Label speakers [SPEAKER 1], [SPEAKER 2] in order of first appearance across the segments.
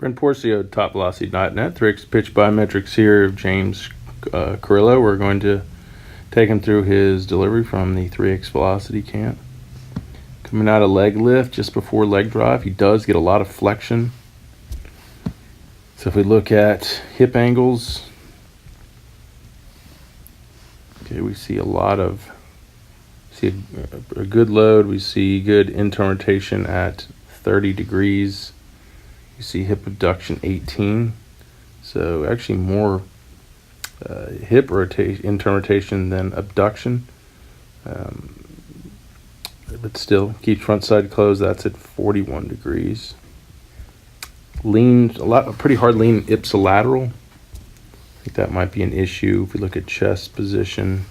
[SPEAKER 1] Brent Porcio, TopVelocity.net. 3x pitch BioMetrics here of James Carrillo. We're going to take him through his delivery from the 3x velocity cant. Coming out of leg lift just before leg drive, he does get a lot of flexion. So if we look at hip angles, okay, we see a good load. We see good internal rotation at 30 degrees. You see hip abduction 18. So actually more hip rotation, internal rotation than abduction. But still keeps front side closed. That's at 41 degrees. Lean a pretty hard lean ipsilateral. I think that might be an issue. If we look at chest position,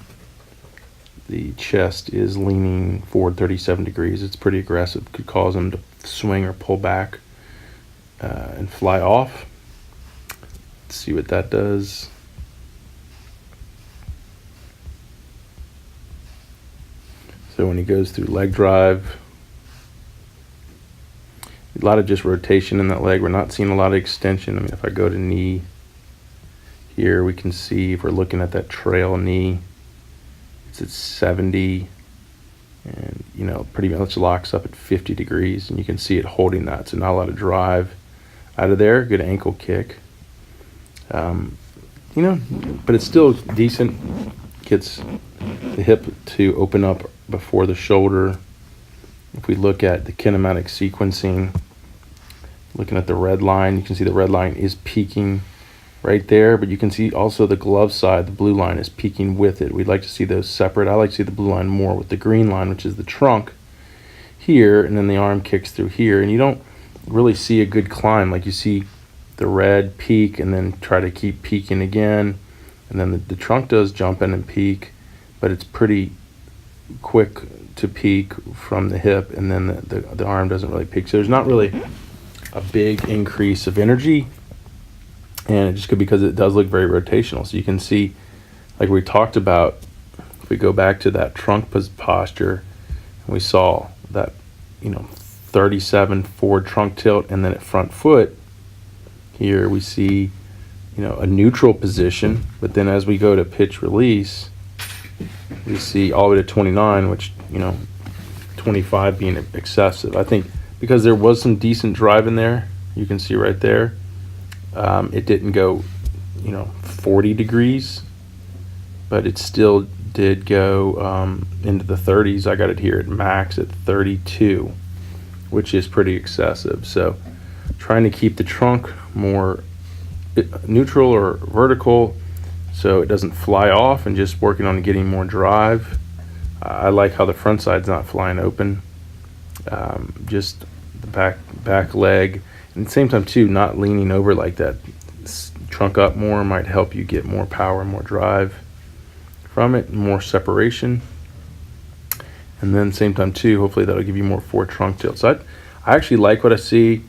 [SPEAKER 1] the chest is leaning forward 37 degrees. It's pretty aggressive. Could cause him to swing or pull back and fly off. Let's see what that does. So when he goes through leg drive, a lot of just rotation in that leg. We're not seeing a lot of extension. I mean, if I go to knee here, we can see if we're looking at that trail knee, it's at 70, and pretty much locks up at 50 degrees, and you can see it holding that. So not a lot of drive out of there. Good ankle kick. But it's still decent. Gets the hip to open up before the shoulder. If we look at the kinematic sequencing, looking at the red line, you can see the red line is peaking right there, but you can see also the glove side, the blue line is peaking with it. We'd like to see those separate. I like to see the blue line more with the green line, which is the trunk here, and then the arm kicks through here, and you don't really see a good climb. Like you see the red peak and then try to keep peaking again, and then the trunk does jump in and peak, but it's pretty quick to peak from the hip, and then the arm doesn't really peak. So there's not really a big increase of energy, and it just could be because it does look very rotational. So you can see, like we talked about, if we go back to that trunk posture, we saw that 37 forward trunk tilt, and then at front foot here we see a neutral position, but then as we go to pitch release, we see all the way to 29, which 25 being excessive. I think because there was some decent drive in there, you can see right there, it didn't go 40 degrees, but it still did go into the 30s. I got it here at max at 32, which is pretty excessive. So trying to keep the trunk more neutral or vertical so it doesn't fly off, and just working on getting more drive. I like how the front side's not flying open, just the back leg, and at the same time too, not leaning over like that. Trunk up more might help you get more power, more drive from it, more separation, and then same time too, hopefully that'll give you more forward trunk tilt. So I actually like what I see.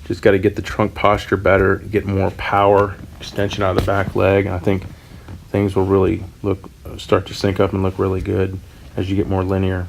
[SPEAKER 1] Just got to get the trunk posture better, get more power, extension out of the back leg, and I think things will really start to sync up and look really good as you get more linear.